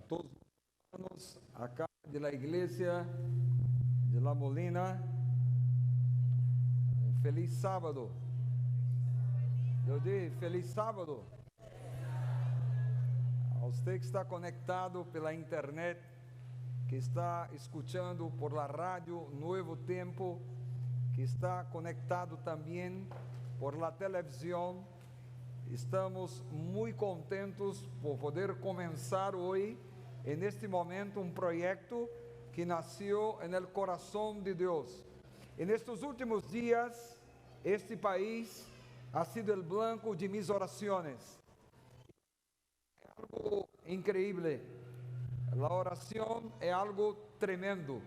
todos os hermanos acá de la iglesia de La Molina. Um feliz sábado. Eu digo feliz sábado. A você que está conectado pela internet, que está escutando por la rádio Nuevo Tempo, que está conectado também por la televisão. Estamos muito contentos por poder começar hoje, neste momento, um projeto que nasceu no coração de Deus. Nestes últimos dias, este país ha sido o blanco de mis orações. É algo increíble. A oração é algo tremendo.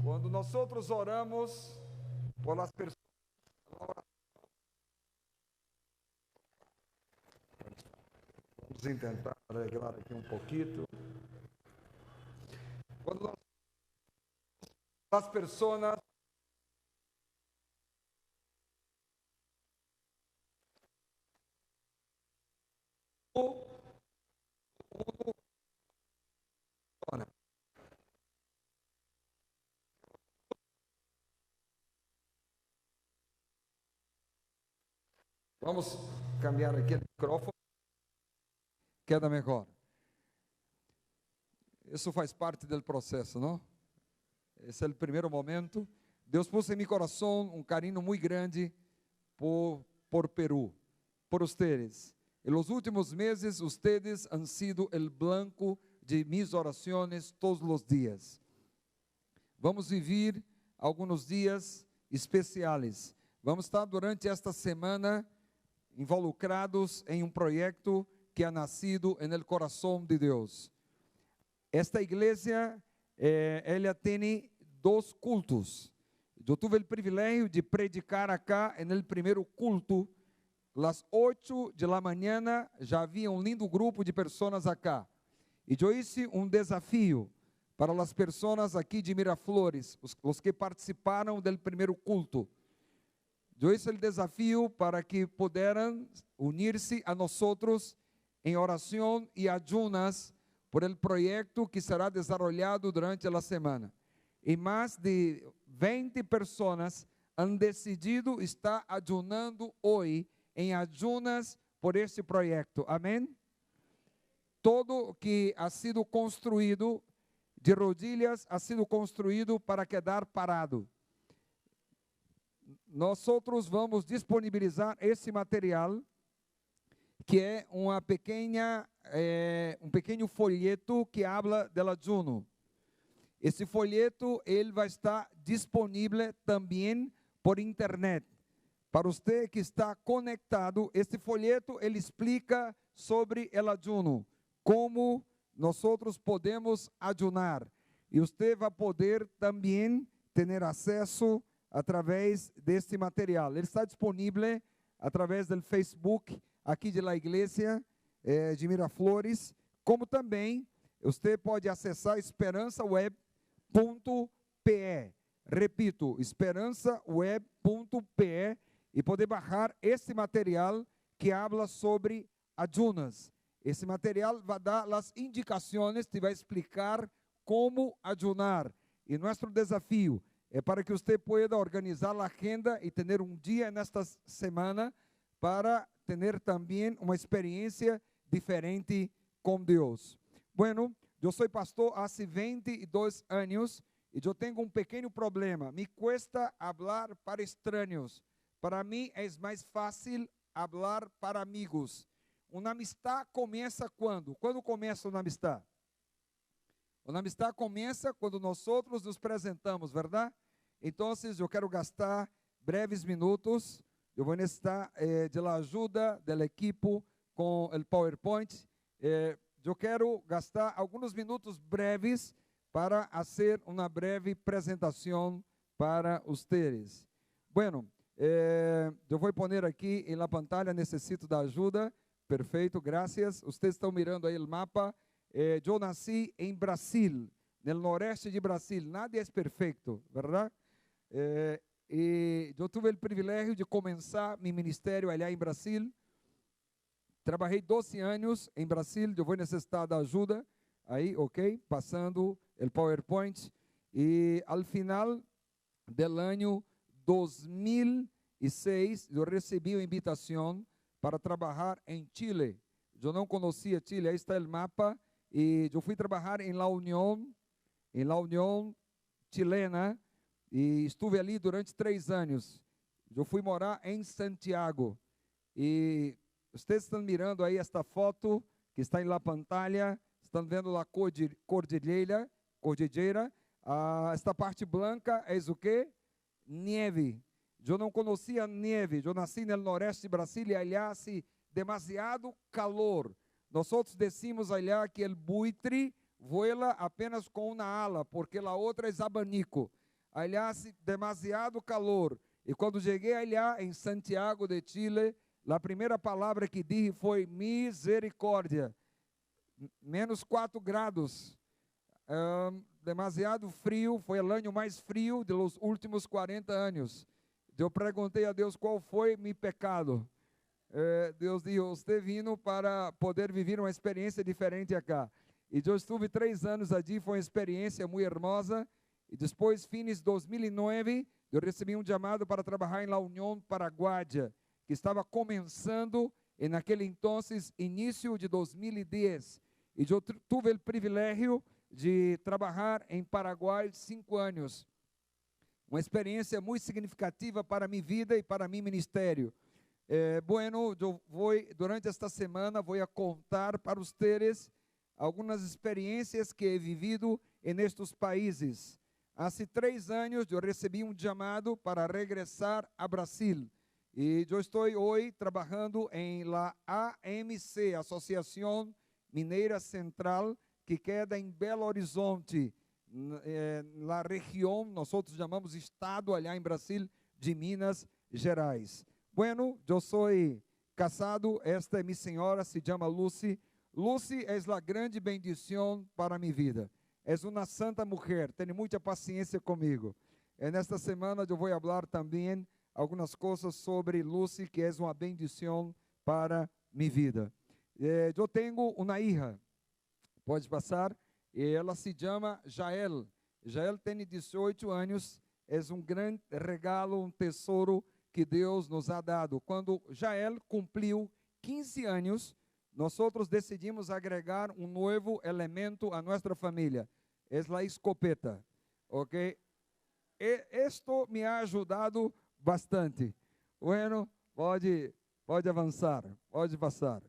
Quando nós oramos por as pessoas, vamos tentar arreglar aqui um pouquinho. Quando nós, as pessoas vamos cambiar aqui o microfone. Queda melhor. Isso faz parte do processo, não? Esse é o primeiro momento. Deus pôs em meu coração um carinho muito grande por Peru, por vocês. Em los últimos meses, vocês han sido o blanco de mis orações todos os dias. Vamos viver alguns dias especiais. Vamos estar durante esta semana involucrados em um projeto que ha nascido no coração de Deus. Esta igreja, ela tem 2 cultos. Eu tive o privilégio de predicar acá no primeiro culto. Às 8 da manhã já havia um lindo grupo de pessoas acá. E eu hice um desafio para as pessoas aqui de Miraflores, os que participaram do primeiro culto. Eu hice o desafio para que pudieran unir-se a nós em oração e ayunas por el proyecto que será desarrollado durante a semana. E mais de 20 pessoas han decidido estar ayunando hoje em ayunas por este proyecto. Amém? Todo que ha sido construído de rodillas ha sido construído para quedar parado. Nós vamos disponibilizar esse material, que é um pequeno folheto que habla del ayuno. Esse folheto ele vai estar disponível também por internet. Para você que está conectado, este folheto ele explica sobre o ayuno, como nós podemos ayunar. E você vai poder também ter acesso através deste material. Ele está disponível através do Facebook aqui de la igreja de Miraflores, como também você pode acessar esperançaweb.pe. Repito, esperançaweb.pe e poder baixar esse material que habla sobre ayunas. Esse material vai dar as indicações, te vai explicar como ayunar. E nosso desafio é para que você pueda organizar a agenda e ter um dia nesta semana para ter também uma experiência diferente com Deus. Bueno, eu sou pastor há 22 anos e eu tenho um pequeno problema. Me cuesta falar para estranhos. Para mim é mais fácil falar para amigos. Uma amistad começa quando? Quando começa uma amistad? Uma amistad começa quando nós nos apresentamos, verdade? Então, eu quero gastar breves minutos. Eu vou necessitar de la ajuda do equipo com o PowerPoint. Eu quero gastar alguns minutos breves para fazer uma breve apresentação para vocês. Bueno, eu vou pôr aqui na pantalla, necessito da ajuda. Perfeito, graças. Vocês estão mirando aí o mapa. Eu nasci em Brasil, no noroeste de Brasil. Nada é perfeito, verdade? E eu tive o privilégio de começar meu ministério allá em Brasil. Trabalhei 12 anos em Brasil. Eu vou necessitar da ajuda Aí, ok? Passando o PowerPoint. E ao final do ano 2006, eu recebi uma invitação para trabalhar em Chile. Eu não conhecia Chile, aí está o mapa. E eu fui trabalhar em La Unión chilena, e estive ali durante 3 anos. Eu fui morar em Santiago. E vocês estão mirando aí esta foto que está na pantalla, estão vendo a cordilheira. Esta parte branca é o quê? Neve. Eu não conhecia neve. Eu nasci no noroeste de Brasília, allá hace demasiado calor. Nós outros decimos allá que o buitre voa apenas com uma ala, porque a outra é abanico. Allá hace demasiado calor. E quando cheguei allá em Santiago de Chile, a primeira palavra que disse foi misericórdia. Menos 4 graus. Demasiado frio, foi o ano mais frio dos últimos 40 anos. Eu perguntei a Deus qual foi meu pecado. Deus disse, você vindo para poder viver uma experiência diferente acá. E eu estive 3 anos ali, foi uma experiência muito hermosa. E depois, fins de 2009, eu recebi um chamado para trabalhar na União Paraguaia, que estava começando naquele entonces, início de 2010. E eu tive o privilégio de trabalhar em Paraguai 5 anos. Uma experiência muito significativa para minha vida e para meu ministério. Bueno, eu vou, durante esta semana, vou contar para vocês algumas experiências que he vivido nestes países. Há 3 anos, eu recebi um chamado para regressar a Brasil. E eu estou hoje trabalhando em la AMC, Associação Mineira Central, que queda em Belo Horizonte, na região, nós outros chamamos estado, allá em Brasil, de Minas Gerais. Bueno, eu sou casado, esta é minha senhora, se chama Lucy. Lucy é a grande bendição para minha vida. É uma santa mulher, tenha muita paciência comigo. Nesta semana eu vou falar também algumas coisas sobre Lucy, que é uma bendição para minha vida. Eu tenho uma hija, pode passar, e ela se chama Jael. Jael tem 18 anos, é um grande regalo, um tesouro que Deus nos ha dado. Quando Jael cumpriu 15 anos, nós decidimos agregar um novo elemento a nossa família, é a escopeta, ok? Isto me ha ajudado bastante. Bueno, pode avançar, pode passar.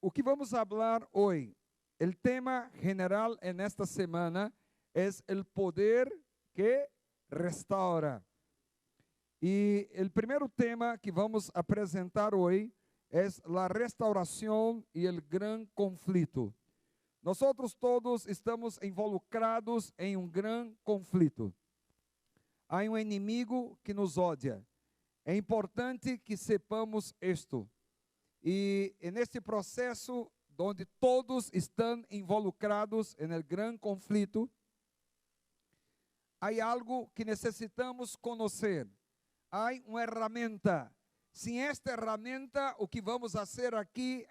O que vamos falar hoje? O tema general nesta semana é o poder que restaura. E o primeiro tema que vamos apresentar hoje é a restauração e o grande conflito. Nós todos estamos involucrados em um grande conflito. Há um inimigo que nos odia. É importante que sepamos isto. E nesse processo, onde todos estão involucrados no grande conflito, há algo que necessitamos conhecer. Há uma ferramenta. Sem esta ferramenta, o que vamos fazer aqui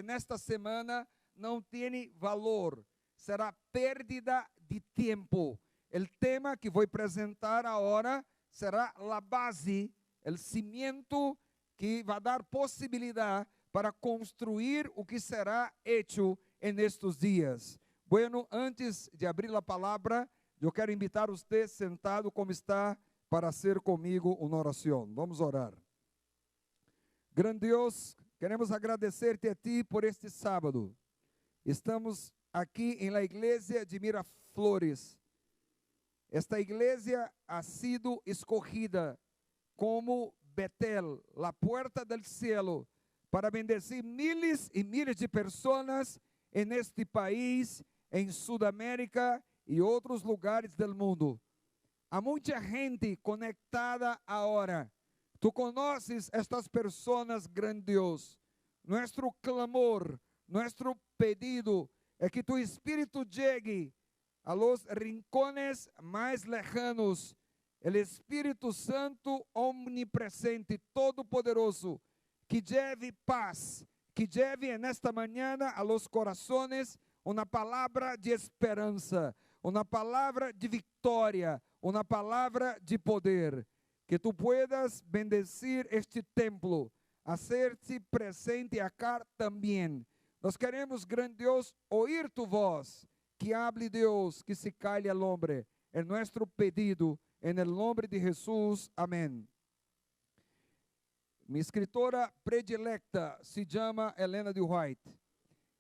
nesta semana não tem valor. Será pérdida de tempo. O tema que vou apresentar agora será a base, o cimento que vai dar possibilidade para construir o que será hecho nestes dias. Bueno, antes de abrir a palavra, eu quero invitar você sentado como está para ser comigo uma oração. Vamos orar. Grande Deus, queremos agradecer-te a ti por este sábado. Estamos aqui em la igreja de Miraflores. Esta igreja ha sido escogida como Betel, la puerta del cielo, para bendecir miles e miles de pessoas neste país, em Sudamérica e outros lugares do mundo. Há muita gente conectada agora. Tu conheces estas pessoas, grande Deus. Nosso clamor, nosso pedido é que tu Espírito chegue a los rincones mais lejanos. O Espírito Santo omnipresente, todo-poderoso, que lleve paz, que lleve nesta manhã a los corazones uma palavra de esperança, uma palavra de vitória, uma palavra de poder. Que tu puedas bendecir este templo, hacer-se presente acá também. Nós queremos, grande Deus, oír tu voz, que hable Deus, que se calle el hombre. É nosso pedido, em nome de Jesus. Amém. Minha escritora predilecta se chama Helena de White.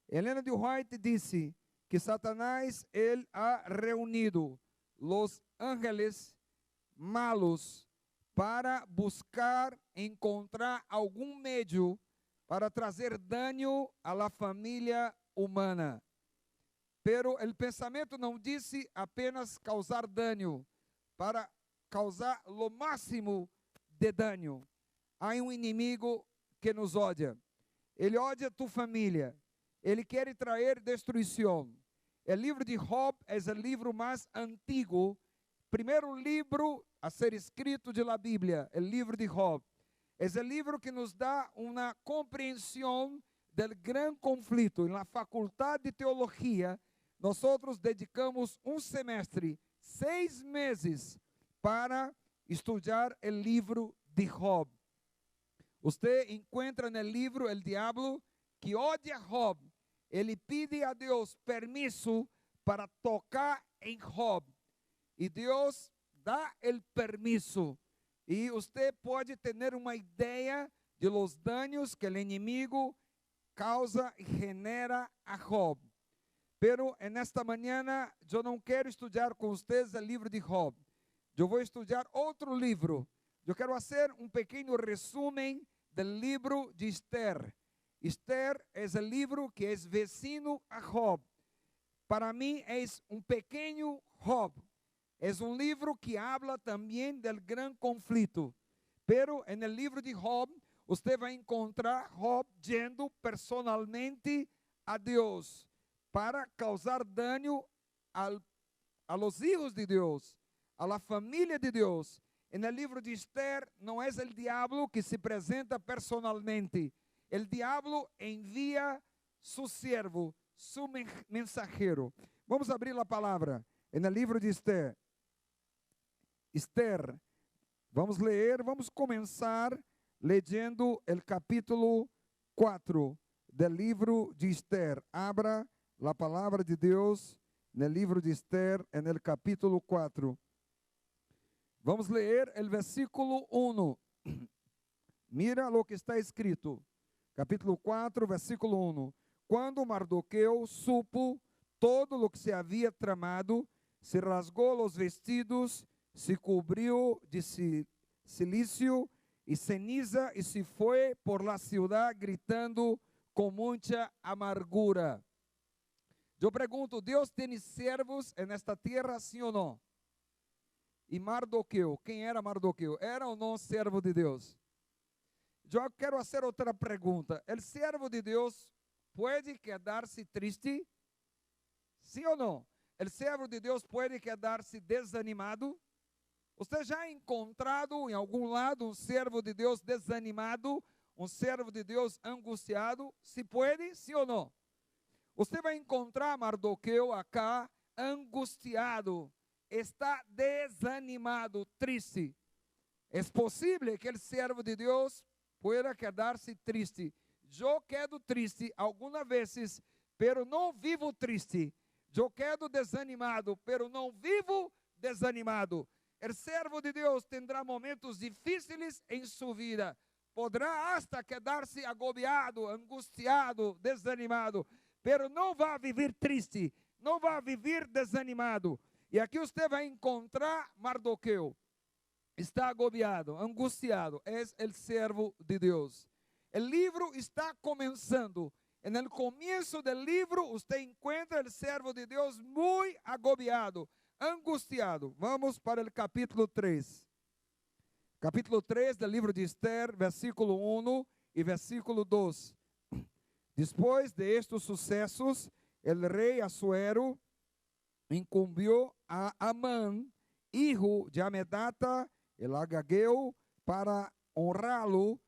Helena de White disse que Satanás, ele ha reunido os ángeles malos para buscar encontrar algum meio para trazer dano à família humana. Pero o pensamento não disse apenas causar dano, para causar o máximo de dano. Há um inimigo que nos odia. Ele odia tu família. Ele quer trazer destruição. O livro de Job é o livro mais antigo, primeiro livro a ser escrito de la Bíblia, o livro de Job. É o livro que nos dá uma compreensão do grande conflito. Na faculdade de teologia, nós dedicamos um semestre, 6 meses, para estudar o livro de Job. Você encontra no livro o diabo que odia Job. Ele pede a Deus permisso para tocar em Job. E Deus dá o permisso. E você pode ter uma ideia de los danos que o inimigo causa e genera a Job. Pero nesta manhã eu não quero estudar com vocês o livro de Job. Eu vou estudar outro livro. Eu quero fazer um pequeno resumo do livro de Esther. Esther é o livro que é vecino a Job. Para mim é um pequeno Job. É um livro que habla também do grande conflito. Pero no livro de Job, você vai encontrar Job yendo personalmente a Deus para causar dano a los hijos de Deus, a la família de Deus. No livro de Esther, não é o diabo que se apresenta personalmente. O diabo envia su servo, su mensajero. Vamos abrir a palavra no livro de Esther. Esther, vamos ler, vamos começar lendo o capítulo 4 do livro de Esther. Abra a palavra de Deus no livro de Esther, no capítulo 4. Vamos ler o versículo 1. Mira o que está escrito. Capítulo 4, versículo 1. Quando Mardoqueu supo todo o que se havia tramado, se rasgou os vestidos, se cobriu de silício e ceniza e se foi por la ciudad gritando com muita amargura. Eu pergunto, Deus tem servos nesta terra, sim ou não? E Mardoqueu, quem era Mardoqueu? Era ou não servo de Deus? Eu quero fazer outra pergunta. O servo de Deus pode quedar-se triste? Sim ou não? O servo de Deus pode quedar-se desanimado? Você já ha encontrado em algum lado um servo de Deus desanimado, um servo de Deus angustiado? Se pode, sim ou não? Você vai encontrar Mardoqueu acá angustiado, está desanimado, triste. É possível que o servo de Deus pueda quedar-se triste. Eu quedo triste algumas vezes, pero não vivo triste. Eu quedo desanimado, pero não vivo desanimado. O servo de Deus terá momentos difíceis em sua vida. Poderá hasta quedar-se agobiado, angustiado, desanimado, pero não vai viver triste, não vai viver desanimado. E aqui você vai encontrar Mardoqueu. Está agobiado, angustiado, é o servo de Deus. O livro está começando. No começo do livro, você encontra o servo de Deus muito agobiado, angustiado. Vamos para o capítulo 3. Capítulo 3 do livro de Esther, versículo 1 e versículo 2. Depois de estes sucessos, o rei Assuero incumbiu a Amán, hijo de Amedata, el agageu, para honrá-lo,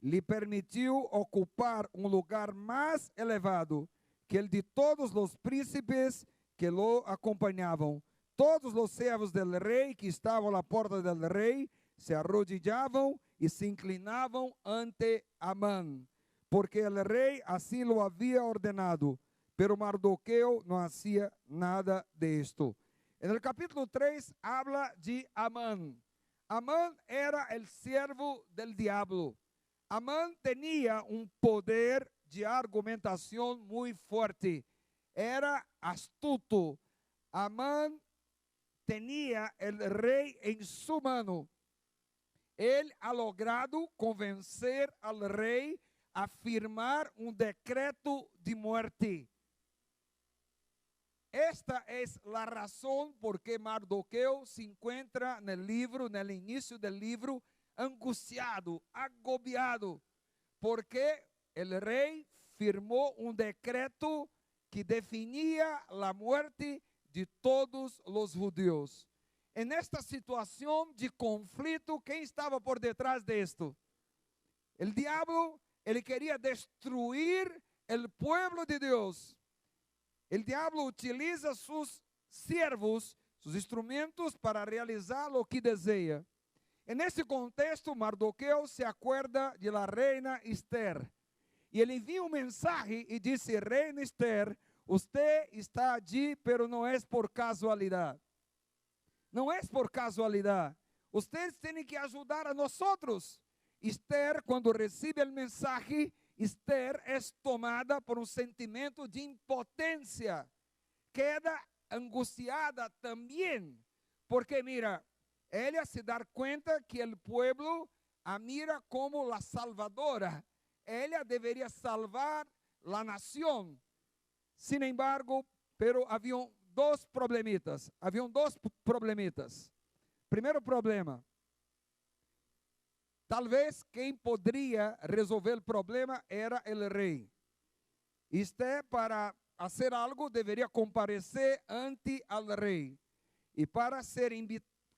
lhe permitiu ocupar um lugar mais elevado que el de todos los príncipes que lo acompañaban. Todos los servos del rey que estaban a la puerta del rey se arrodillaban y se inclinaban ante Amán, porque el rey así lo había ordenado. Pero Mardoqueo no hacía nada de esto. En el capítulo 3 habla de Amán. Amán era el siervo del diablo. Amán tenía un poder de argumentación muy fuerte. Era astuto. Amán tenía el rey en su mano. Él ha logrado convencer al rey a firmar un decreto de muerte. Esta es la razón por que Mardoqueo se encuentra en el libro, en el inicio del libro, angustiado, agobiado, porque el rey firmó un decreto que definía la muerte de todos los judíos. En esta situación de conflicto, ¿quién estaba por detrás de esto? El diablo, él quería destruir el pueblo de Dios. El diablo utiliza sus siervos, sus instrumentos para realizar lo que desea. En ese contexto, Mardoqueo se acuerda de la reina Esther. Y él envía un mensaje y dice: reina Esther, usted está allí, pero no es por casualidad. No es por casualidad. Ustedes tienen que ayudar a nosotros. Esther, cuando recibe el mensaje, Esther es tomada por un sentimiento de impotencia. Queda angustiada también. Porque mira, ella se da cuenta que el pueblo la mira como la salvadora. Ella debería salvar la nación. Sin embargo, pero había dos problemitas. Primeiro problema. Talvez quem poderia resolver o problema era o rei. Esther, para fazer algo, deveria comparecer ante o rei. E para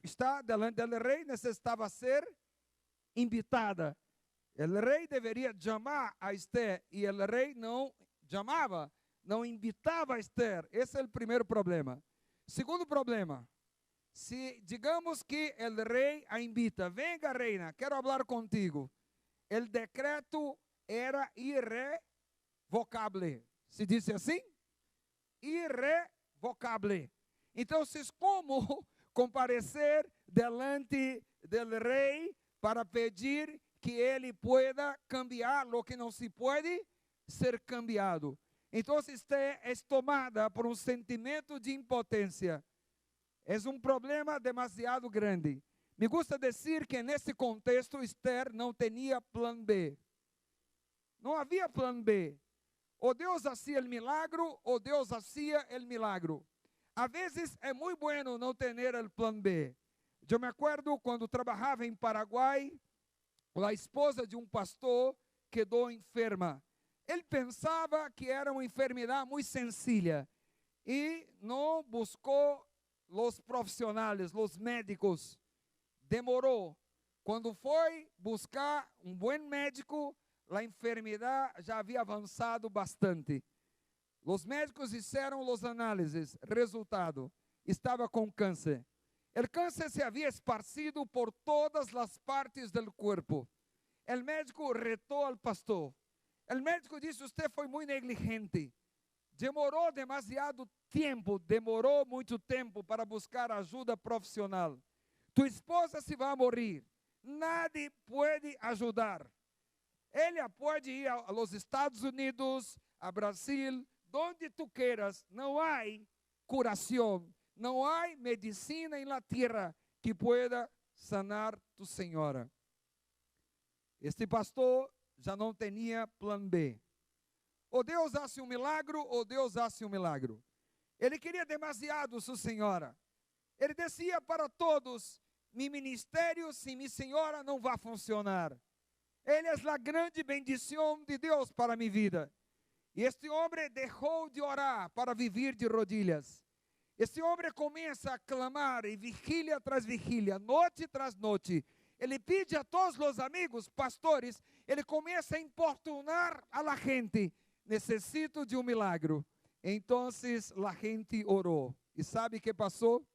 estar delante do rei, necessitava ser invitada. O rei deveria chamar a Esther, e o rei não chamava, não invitava a Esther. Esse é o primeiro problema. Segundo problema. Se digamos que o rei a invita, venga reina, quero falar contigo. O decreto era irrevocável. Se diz assim? Irrevocável. Então, como comparecer delante do rei para pedir que ele pueda cambiar lo que não se pode ser cambiado? Então, Esther é tomada por um sentimento de impotência. É um problema demasiado grande. Me gusta dizer que nesse contexto Esther não tinha plano B. Não havia plano B. Ou Deus hacía o milagro, ou Deus hacía o milagro. A vezes é muito bueno não ter o plano B. Eu me acuerdo quando trabalhava em Paraguai, a esposa de um pastor quedou enferma. Ele pensava que era uma enfermidade muito sencilla e não buscou os profissionais, os médicos. Demorou. Quando foi buscar um bom médico, a enfermidade já havia avançado bastante. Os médicos fizeram os análises. Resultado: estava com câncer. O câncer se havia esparcido por todas as partes do corpo. O médico retou ao pastor. O médico disse: "Você foi muito negligente. Demorou demasiado tempo, demorou muito tempo para buscar ajuda profissional. Tu esposa se vai morrer. Nadie pode ajudar. Ela pode ir aos Estados Unidos, a Brasil, onde tu queiras. Não há curação, não há medicina em la tierra que pueda sanar tu senhora." Este pastor já não tinha plano B. Ou Deus hace um milagro, ou Deus hace um milagro. Ele queria demasiado sua senhora. Ele dizia para todos: "Mi ministério sem minha senhora não vai funcionar. Ele é a grande bendição de Deus para minha vida." E este homem deixou de orar para viver de rodilhas. Este homem começa a clamar, e vigília tras vigília, noite tras noite. Ele pede a todos os amigos, pastores, ele começa a importunar a la gente: necesito de um milagre. Então, a gente orou. E sabe o que passou?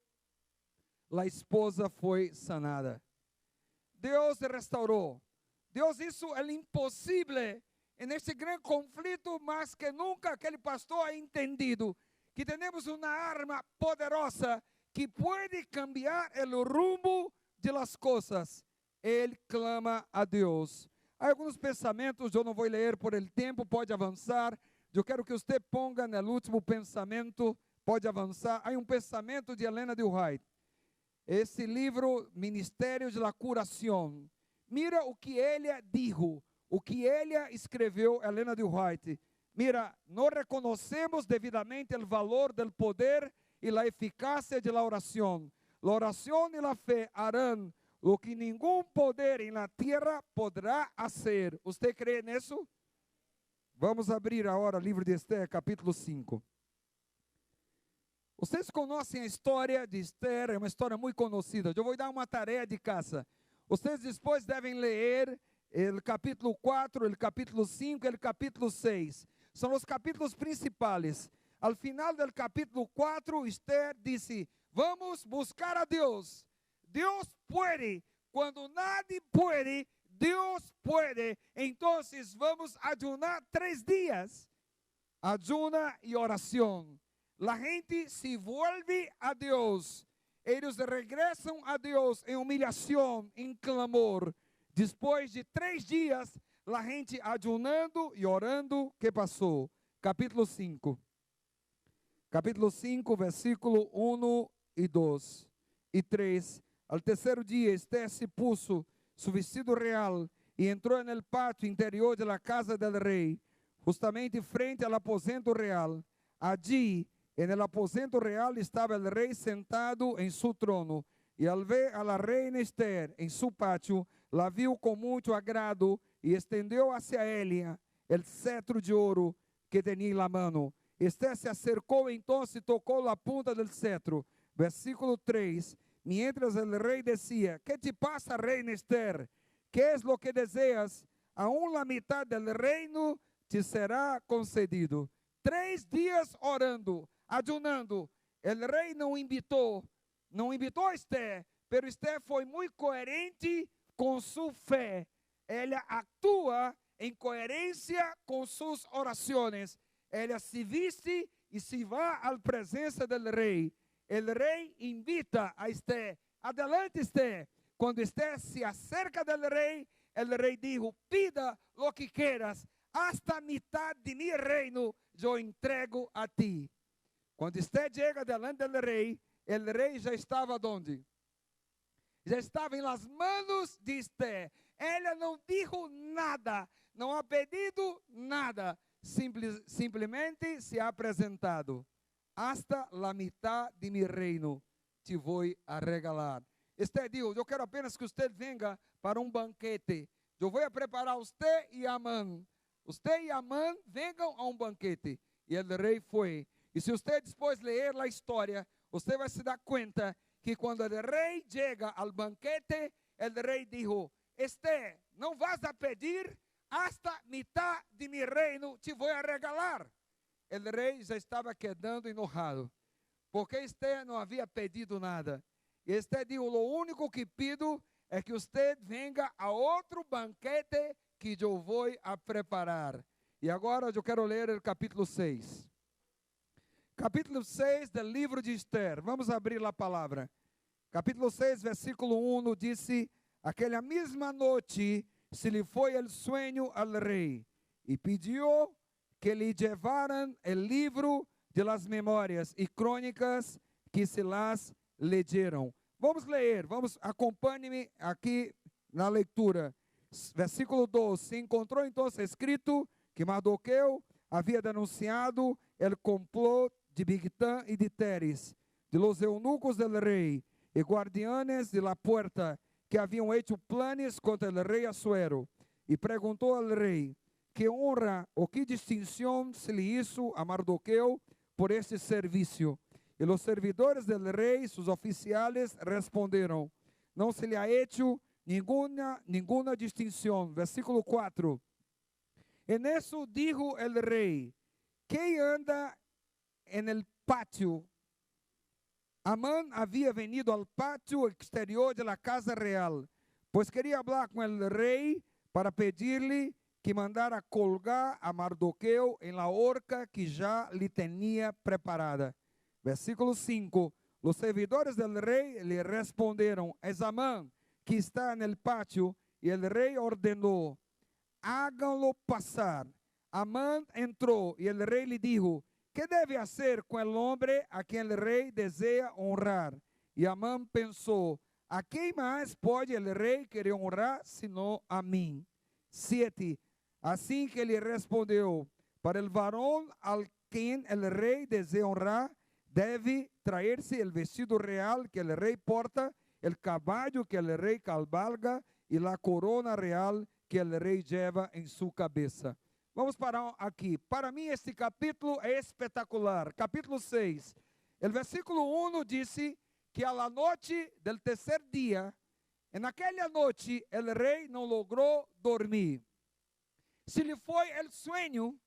A esposa foi sanada. Deus restaurou. Deus hizo o impossível neste grande conflito, mas que nunca aquele pastor ha entendido que temos uma arma poderosa que pode cambiar o rumbo de las coisas. Ele clama a Deus. Há alguns pensamentos, eu não vou ler por el tempo, pode avançar. Eu quero que você ponga no último pensamento, pode avançar. Há um pensamento de Helena de White. Esse livro, Ministério de la Curação. Mira o que ela dijo, o que ela escreveu, Helena de White. Mira, não reconhecemos devidamente o valor do poder e a eficácia de la oração. La oração e la fé harán o que nenhum poder em la tierra poderá fazer. ¿Você crê nisso? Vamos abrir agora o livro de Esther, capítulo 5. Vocês conhecem a história de Esther, é uma história muito conhecida. Eu vou dar uma tarefa de casa. Vocês depois devem ler o capítulo 4, o capítulo 5 e o capítulo 6. São os capítulos principais. Al final do capítulo 4, Esther disse: vamos buscar a Deus. Deus pode. Quando nadie pode, Deus pode. Então vamos ayunar 3 dias. Ayuna e oração. La gente se vuelve a Deus. Eles regressam a Deus em humilhação, em clamor. Depois de 3 dias, a gente ayunando e orando, que passou? Capítulo 5. Capítulo 5, versículo 1 e 2 e 3. Al terceiro dia, Esther se puso su vestido real e entrou no pátio interior de la casa del rei, justamente frente al aposento real. Allí, en el aposento real, estava el rei sentado em su trono, e al ver a la reina Esther em su pátio, la viu com muito agrado e estendeu hacia ella el cetro de ouro que tinha em la mano. Esther se acercou então e tocou a punta del cetro. Versículo 3. Mientras el rei decía: ¿qué te pasa, reina Esther? ¿Qué es lo que deseas? Aún la mitad del reino te será concedido. 3 dias orando, ayunando. El rei não invitou a Esther, pero Esther foi muito coerente com sua fé. Ela atua em coerência com suas orações. Ela se viste e se vai à presença do rei. O rei invita a Esther. Adelante, Esther. Quando Esther se acerca do rei, o rei dijo: pida lo que quieras, hasta mitad de mi reino eu entrego a ti. Quando Esther chega delante do rei, o rei já estava onde? Já estava em las manos de Esther. Ela não dijo nada, não ha pedido nada, simplesmente se ha apresentado. Hasta la mitad de mi reino te vou a regalar. Esther dijo: eu quero apenas que você venha para um banquete. Eu vou preparar você e Amã. Você e Amã venham a um banquete. E o rei foi. E se você depois ler a história, você vai se dar conta que quando o rei chega ao banquete, o rei dijo: Esther, não vas a pedir, hasta mitad de mi reino te vou a regalar. O rei já estava quedando enojado, porque Esther não havia pedido nada. E Esther dijo: o único que pido é que você venha a outro banquete que eu vou a preparar. E agora eu quero ler o capítulo 6. Capítulo 6 do livro de Esther. Vamos abrir a palavra. Capítulo 6, versículo 1 disse: aquela mesma noite se lhe foi o sonho ao rei, e pediu que lhe levaran o livro de las memórias e crônicas que se las leyeron. Vamos ler, acompanhe-me aqui na leitura. Versículo 2: se encontrou então escrito que Mardoqueu havia denunciado o complot de Bigtã e de Teres, de los eunucos del rei e guardianes de la puerta, que haviam hecho planes contra o rei Assuero, e perguntou ao rei: que honra ou que distinção se lhe hizo a Mardoqueu por este serviço? E os servidores del rei, seus oficiais, responderam: não se lhe ha hecho ninguna distinção. Versículo 4. En eso dijo el rey: ¿Qué anda en el patio? Amán había venido al patio exterior de la casa real, pues quería hablar con el rey para pedirle que mandara colgar a Mardoqueo en la horca que ya le tenía preparada. Versículo 5. Los servidores del rey le respondieron: es Amán que está en el patio. Y el rey ordenó: háganlo pasar. Amán entró y el rey le dijo: ¿qué debe hacer con el hombre a quien el rey desea honrar? Y Amán pensó: ¿a quién más puede el rey querer honrar sino a mí? 7. Así que le respondió: para el varón al quien el rey desea honrar, debe traerse el vestido real que el rey porta, el caballo que el rey cabalga y la corona real que el rey lleva en su cabeza. Vamos parar aqui. Para mim, este capítulo é espetacular. Capítulo 6. O versículo 1 disse que a la noite del tercer dia, naquela noite, o rei não logrou dormir. Se lhe foi o sonho,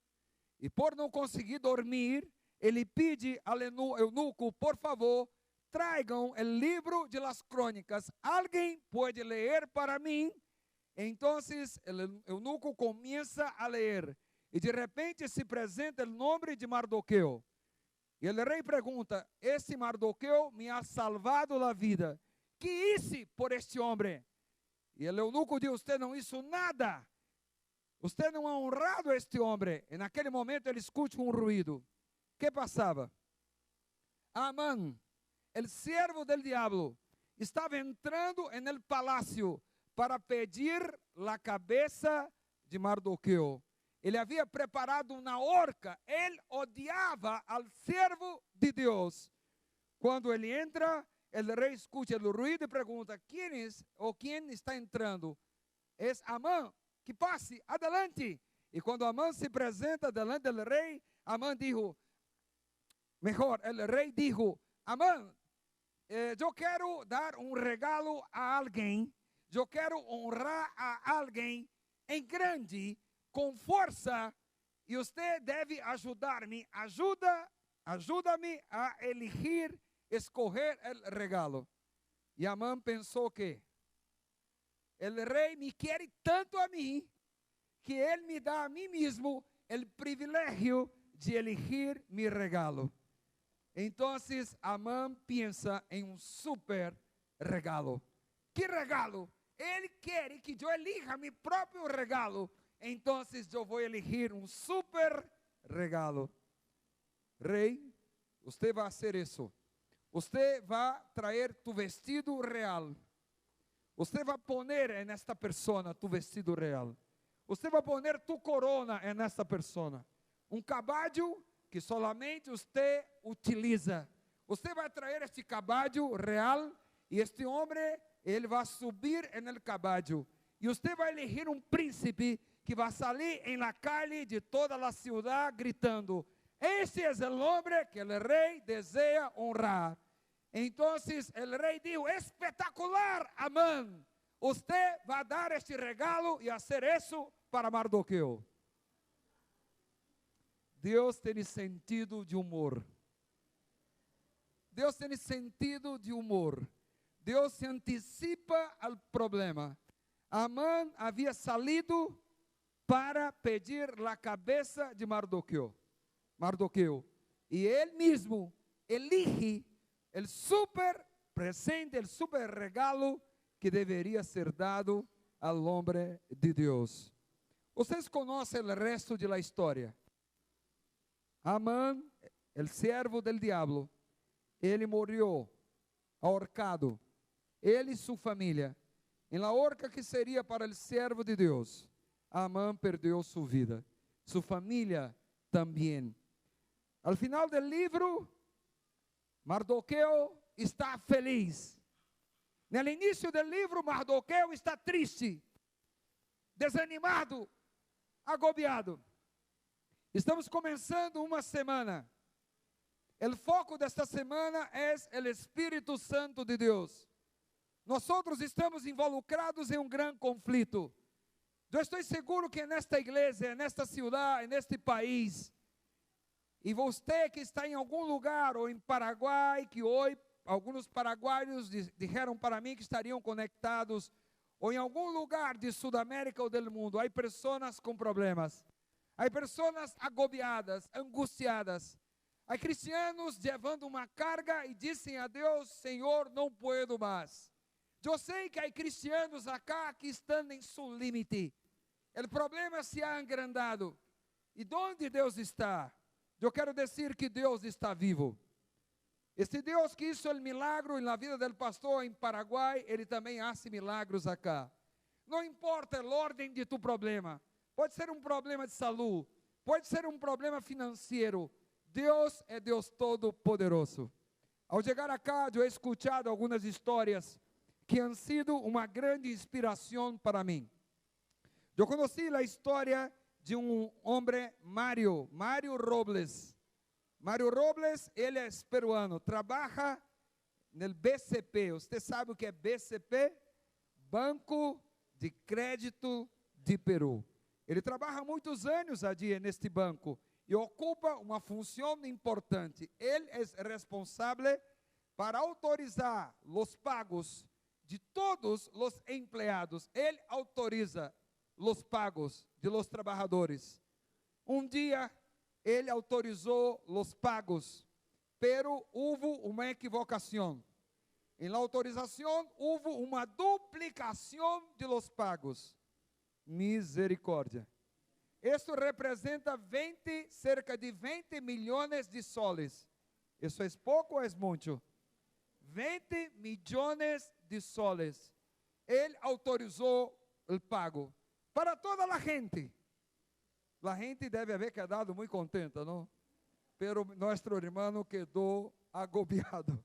e por não conseguir dormir, ele pede ao eunuco: por favor, tragam o livro de las crônicas. Alguém pode ler para mim? Entonces el eunuco comienza a leer y de repente se presenta el nombre de Mardoqueo. Y el rey pregunta: este Mardoqueo me ha salvado la vida. ¿Qué hice por este hombre? Y el eunuco dice: usted no hizo nada. Usted no ha honrado a este hombre. En aquel momento él escucha un ruido. ¿Qué pasaba? Amán, el siervo del diablo, estaba entrando en el palacio para pedir la cabeza de Mardoqueo. Ele havia preparado uma horca. Ele odiava al servo de Deus. Quando ele entra, o rei escuta o ruído e pergunta: quem é ou quem está entrando? É Amán. Que passe, adelante. E quando Amán se apresenta delante do rei, Amán dijo, o rei dijo: Amán, eu quero dar um regalo a alguém. Eu quero honrar a alguém em grande, com força, e você deve ajudar-me. Ajuda-me a elegir, escolher o regalo. E Amán pensou que o rei me quer tanto a mim, que ele me dá a mim mesmo o privilégio de elegir mi regalo. Então, Amán pensa em um super regalo. Que regalo? Ele quer que eu elija meu próprio regalo. Então eu vou elegir um super regalo. Rei, você vai fazer isso. Você vai trazer tu vestido real. Você vai poner nesta pessoa tu vestido real. Você vai poner tu corona nesta pessoa. Um caballo que solamente você utiliza. Você vai trazer este caballo real e este homem, ele vai subir no caballo. E você vai elegir um príncipe que vai sair em la calle de toda a cidade gritando: este é o homem que o rei deseja honrar. Então o rei dijo: espetacular, Amán. Você vai dar este regalo e fazer isso para Mardoqueo. Deus tem sentido de humor. Deus tem sentido de humor. Deus se antecipa ao problema. Amán havia salido para pedir a cabeça de Mardoqueo. E ele mesmo elige o super presente, o super regalo que deveria ser dado ao homem de Deus. Vocês conhecem o resto da história. Amán, o servo del diablo, ele morreu ahorcado. Ele e sua família. Em la horca que seria para o servo de Deus, Amán perdeu sua vida. Sua família também. Al final do livro, Mardoqueo está feliz. No início do livro, Mardoqueo está triste, desanimado, agobiado. Estamos começando uma semana. O foco desta semana é o Espírito Santo de Deus. Nós outros estamos involucrados em um grande conflito. Eu estou seguro que nesta igreja, nesta cidade, neste país, e você que está em algum lugar, ou em Paraguai, que hoje alguns paraguaios disseram para mim que estariam conectados, ou em algum lugar de Sudamérica ou do mundo, há pessoas com problemas, há pessoas agobiadas, angustiadas, há cristianos levando uma carga e dizem a Deus: Senhor, não puedo mais. Eu sei que há cristianos acá que estão em seu limite, o problema se ha agrandado, e onde Deus está? Eu quero dizer que Deus está vivo. Este Deus que hizo o milagro na vida do pastor em Paraguai, Ele também faz milagros acá. Não importa a ordem de tu problema, pode ser um problema de saúde, pode ser um problema financeiro, Deus é Deus Todo-Poderoso. Ao chegar acá, eu he escutado algumas histórias que han sido uma grande inspiração para mim. Eu conheci a história de um homem, Mário Robles. Mário Robles, ele é peruano, trabalha no BCP. Você sabe o que é BCP? Banco de Crédito de Peru. Ele trabalha muitos anos ali neste banco e ocupa uma função importante. Ele é responsável para autorizar os pagos de todos os empregados. Ele autoriza os pagos de los trabalhadores. Um dia, ele autorizou os pagos, pero houve uma equivocação. Em la autorização, houve uma duplicação de los pagos. Misericórdia. Isso representa cerca de 20 milhões de soles. Isso é pouco ou é muito? 20 milhões de soles. Ele autorizou o pago para toda a gente. A gente deve haver quedado muito contenta, não? Pero nosso irmão quedou agobiado.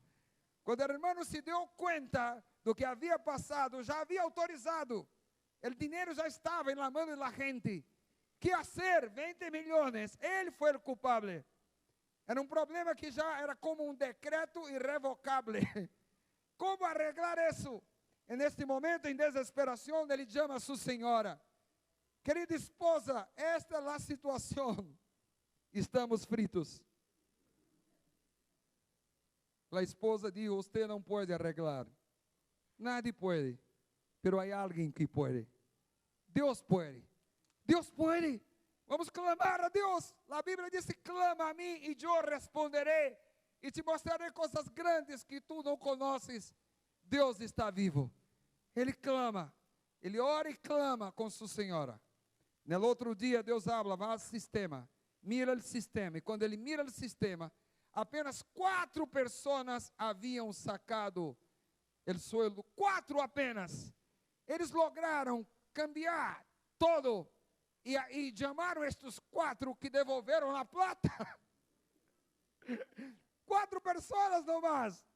Quando o irmão se deu conta do que havia passado, já havia autorizado. O dinheiro já estava na mão da gente. Que fazer? 20 milhões. Ele foi o culpável. Era um problema que já era como um decreto irrevocável. Como arreglar isso? E neste momento, em desesperação, ele chama a sua senhora. Querida esposa, esta é a situação. Estamos fritos. A esposa diz: você não pode arreglar. Nadie pode. Pero há alguém que pode. Deus pode. Deus pode. Vamos clamar a Deus. A Bíblia diz: clama a mim e eu responderei. E te mostrarei coisas grandes que tu não conheces. Deus está vivo. Ele clama. Ele ora e clama com sua senhora. No outro dia, Deus habla, vai ao sistema, mira o sistema. E quando ele mira o sistema, apenas 4 pessoas haviam sacado o sueldo. 4 apenas. Eles lograram cambiar todo. E chamaram estes 4 que devolveram a plata. 4 pessoas nomás.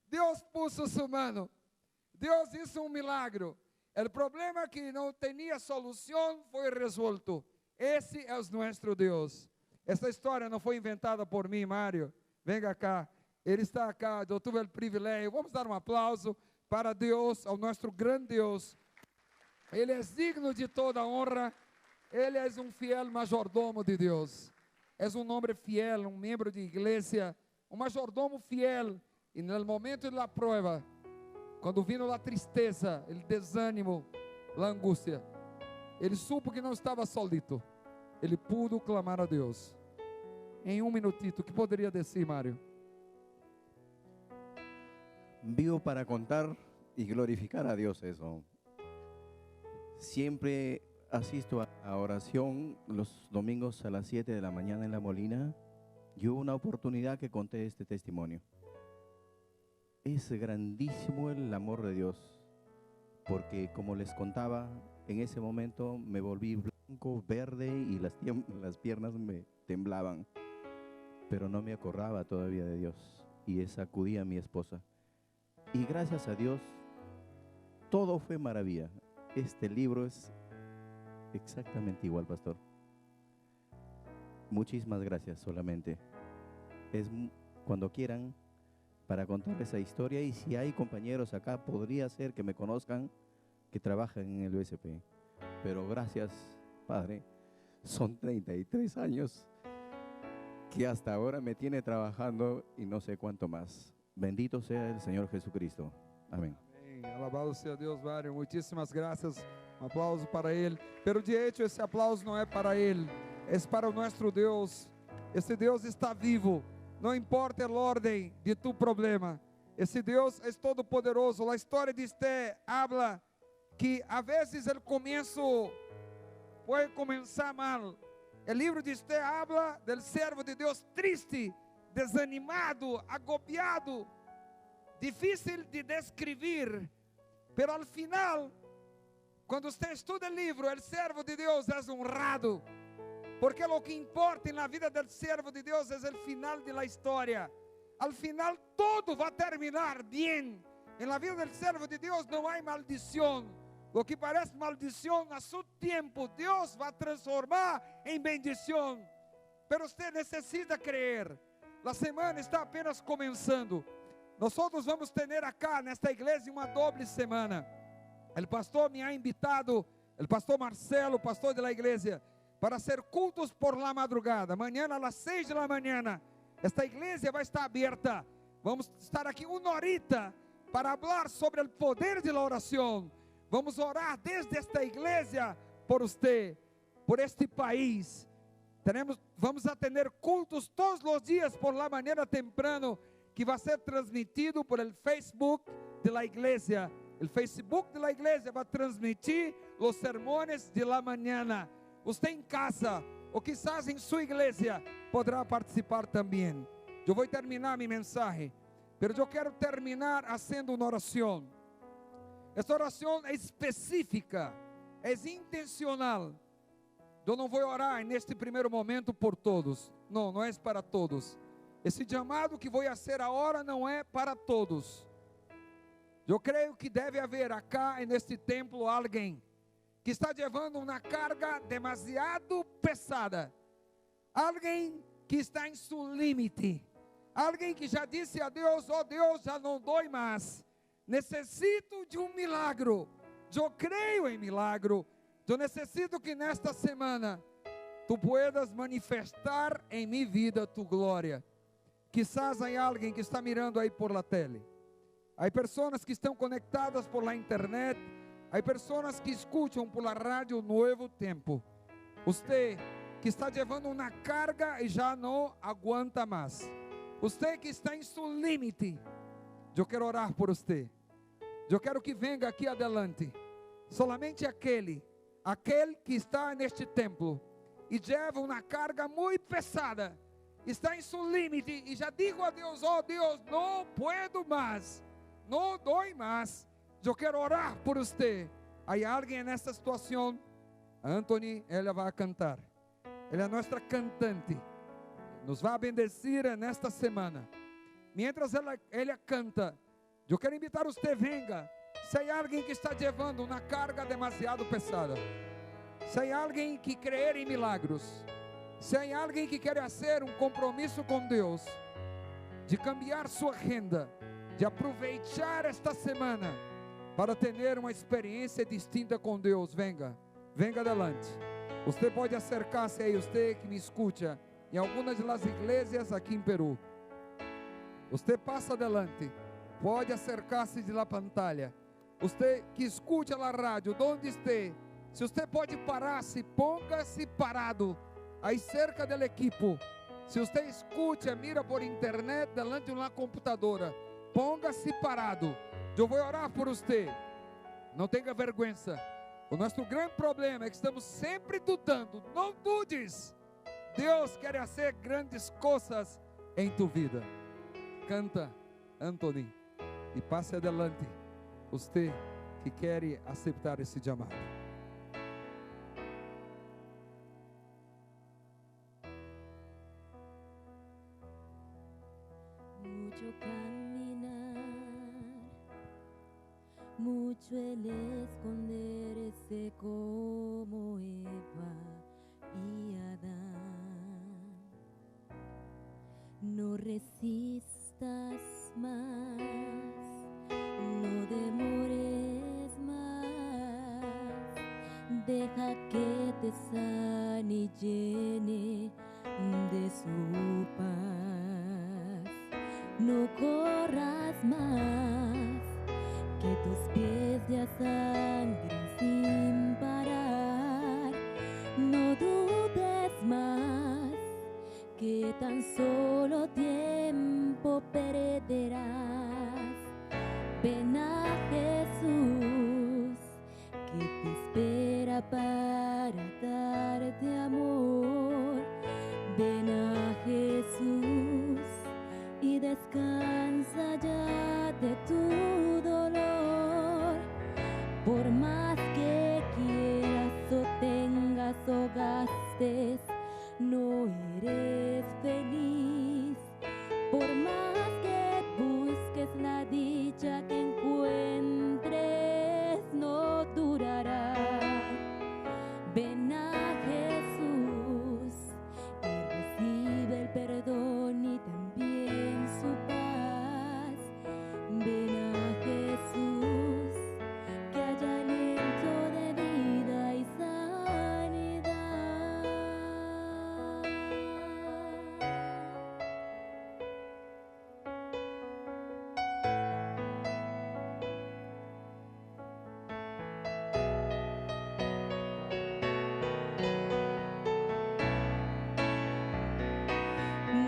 Deus puso sua mão. Deus hizo um milagre. O problema que não tinha solução foi resolto. Esse é o nosso Deus. Esta história não foi inventada por mim, Mário. Venga cá. Ele está acá. Eu tive o privilégio. Vamos dar um aplauso para Deus, ao nosso grande Deus. Ele é digno de toda honra. Ele é um fiel majordomo de Deus. É um homem fiel, um membro de igreja, um majordomo fiel. E no momento da prova, quando vino a tristeza, o desânimo, a angústia, ele supo que não estava solito. Ele pudo clamar a Deus. Em um minutito, que poderia dizer, Mário? Vivo para contar y glorificar a Dios eso. Siempre asisto a oración los domingos a las 7 de la mañana en La Molina. Y hubo una oportunidad que conté este testimonio. Es grandísimo el amor de Dios, porque como les contaba, en ese momento me volví blanco, verde y las piernas me temblaban, pero no me acordaba todavía de Dios y sacudí a mi esposa. Y gracias a Dios, todo fue maravilla. Este libro es exactamente igual, pastor. Muchísimas gracias solamente. Cuando quieran, para contar esa historia, y si hay compañeros acá, podría ser que me conozcan, que trabajan en el BCP. pero gracias, Padre, son 33 años que hasta ahora me tiene trabajando y no sé cuánto más. Bendito sea el Señor Jesucristo. Amén. Amém. Alabado seja Deus, Mário. Muitíssimas graças. Um aplauso para ele. Pero de hecho, esse aplauso não é para ele, é para o nosso Deus. Esse Deus está vivo. Não importa a ordem de tu problema. Esse Deus é todo poderoso. A história de Esté habla que a vezes o começo pode começar mal. O livro de Esté habla del servo de Deus triste, desanimado, agobiado, difícil de descrever, pero al final, quando você estuda o livro, o servo de Deus é honrado, porque o que importa na vida do servo de Deus é o final da história. Al final todo vai terminar bem. Na vida do servo de Deus não há maldição. O que parece maldição, a seu tempo, Deus vai transformar em bendição. Pero você necessita crer. A semana está apenas começando. Nós vamos ter acá nesta igreja uma doble semana. O pastor me ha invitado, o pastor Marcelo, pastor da igreja, para ser cultos por la madrugada. Amanhã às 6 da manhã, esta igreja vai estar aberta. Vamos estar aqui uma horita para falar sobre o poder de la oração. Vamos orar desde esta igreja por você, por este país. Vamos a ter cultos todos os dias por la manhã temprano, que vai ser transmitido por el Facebook de la igreja. O Facebook de la igreja vai transmitir os sermones de la manhã. Você em casa, ou quizás em sua igreja, poderá participar também. Eu vou terminar minha mensagem, mas eu quero terminar fazendo uma oração. Esta oração é específica, é intencional. Eu não vou orar neste primeiro momento por todos. Não, não é para todos. Esse chamado que vou fazer agora não é para todos. Eu creio que deve haver acá neste templo alguém que está levando uma carga demasiado pesada. Alguém que está em seu limite. Alguém que já disse a Deus: oh Deus, já não dói mais. Necessito de um milagre. Eu creio em milagre. Eu necessito que nesta semana tu puedas manifestar em minha vida tu glória. Quizás há alguém que está mirando aí por la tele. Há pessoas que estão conectadas por la internet. Há pessoas que escutam por la rádio Novo Tempo. Você que está levando uma carga e já não aguenta mais. Você que está em seu limite. Eu quero orar por você. Eu quero que venga aqui adelante. Solamente aquele que está neste templo e leva uma carga muito pesada, está em seu limite e já digo a Deus: oh Deus, não puedo mais, não dói mais. Eu quero orar por você. Há alguém nessa situação? Anthony, ela vai cantar. Ela é nossa cantante. Nos vai bendecir nesta semana. Mientras ela canta, eu quero invitar você, venga. Se há alguém que está levando uma carga demasiado pesada, se há alguém que crê em milagros, se há alguém que quer fazer um compromisso com Deus, de cambiar sua agenda, de aproveitar esta semana para ter uma experiência distinta com Deus, venga adelante. Você pode acercar-se aí, você que me escuta, em algumas das igrejas aqui em Peru. Você passa adelante, pode acercar-se de la pantalla. Você que escute a rádio, onde esteja, se você pode parar-se, ponga-se parado, aí cerca do equipo. Se você escute, mira por internet, delante de uma computadora, ponga-se parado. Eu vou orar por você. Não tenha vergonha. O nosso grande problema é que estamos sempre dudando. Não dudes. Deus quer fazer grandes coisas em tu vida. Canta, Anthony, e passe adelante. Você que quer aceitar esse chamado. Mucho caminar, mucho el esconderse como Eva y Adán. No resistas más, no demores más, deja que te sane y llene de su paz. No corras más, que tus pies ya sangren sin parar. No dudes más, que tan solo tiempo perderás. Ven a Jesús, que te espera para darte amor. Ven a Jesús y descansa ya de tu dolor. Por más que quieras o tengas o gastes, no eres feliz. Por más que busques la dicha que encuentres, no durará. Ven a Jesús y recibe el perdón y también su paz. Ven a Jesús, que haya aliento de vida y sanidad.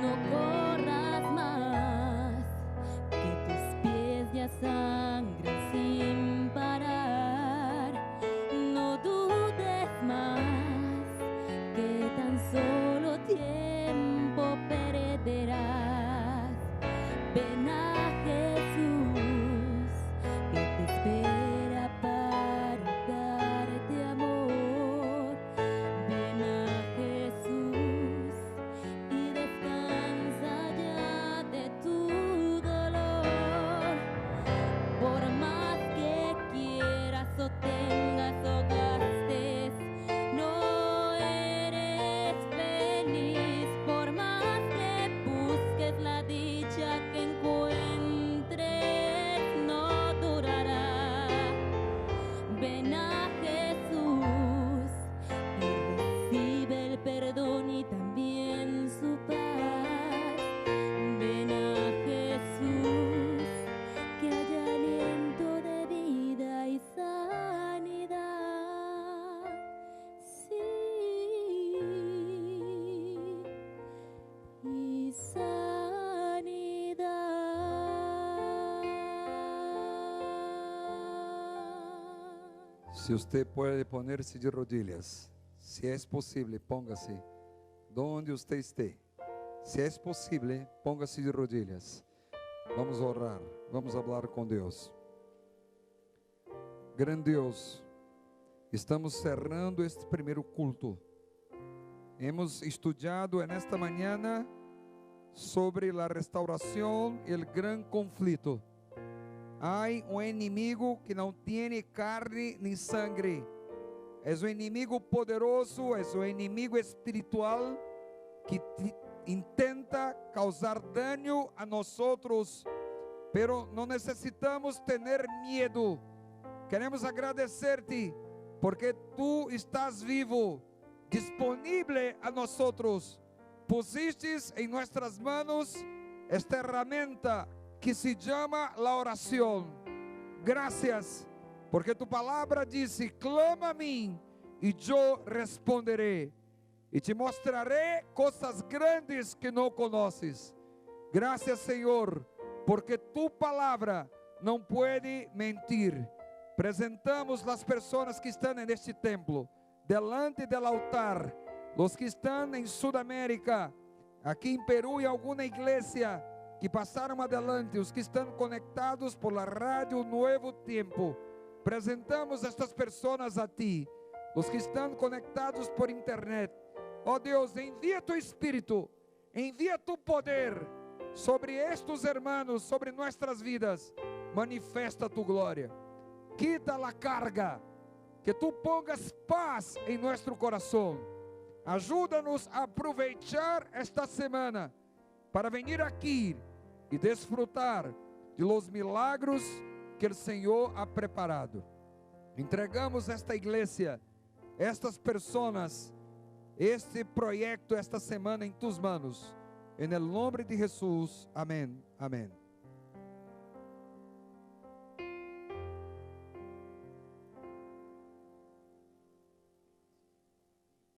No corras más, que tus pies ya sangran sin parar. No dudes más, que tan solo tiempo perderás. Ven a Jesús, que te espera para darte amor. Ven a Jesús y descansa ya de tu dolor. Por más que quieras o tengas o gastes, no eres feliz. Por más que busques la dicha que encuentres, no durará. Ven a Jesús y recibe el perdón y también su paz. Ven a Jesús, que haya aliento de vida y sanidad. Sí, y sanidad. Si usted puede ponerse de rodillas, si es posible, póngase donde usted esté. Si es posible, póngase de rodillas. Vamos a orar, vamos a hablar con Dios. Gran Dios, estamos cerrando este primeiro culto. Hemos estudiado en esta mañana sobre la restauración y el gran conflicto. Hay un enemigo que no tiene carne ni sangre. Es un enemigo poderoso, es un enemigo espiritual que intenta causar daño a nosotros, pero no necesitamos tener miedo. Queremos agradecerte porque tú estás vivo, disponible a nosotros. Pusiste en nuestras manos esta herramienta que se llama la oración. Gracias, porque tu palabra dice: clama a mí y yo responderé y te mostraré cosas grandes que no conoces. Gracias, Señor, porque tu palabra no puede mentir. Presentamos las personas que están en este templo, delante del altar, los que están en Sudamérica, aquí en Perú y alguna iglesia que pasaram adelante, os que estão conectados por la rádio Nuevo Tiempo. Presentamos estas pessoas a ti, os que estão conectados por internet. Ó Deus, envia tu Espírito, envia tu poder sobre estes hermanos, sobre nossas vidas. Manifesta tu glória, quita a carga, que tu pongas paz em nosso coração. Ajuda-nos a aproveitar esta semana para venir aqui e desfrutar de los milagros que o Senhor ha preparado. Entregamos esta igreja, estas personas, este proyecto esta semana en tus manos. En el nombre de Jesús. Amén. Amén.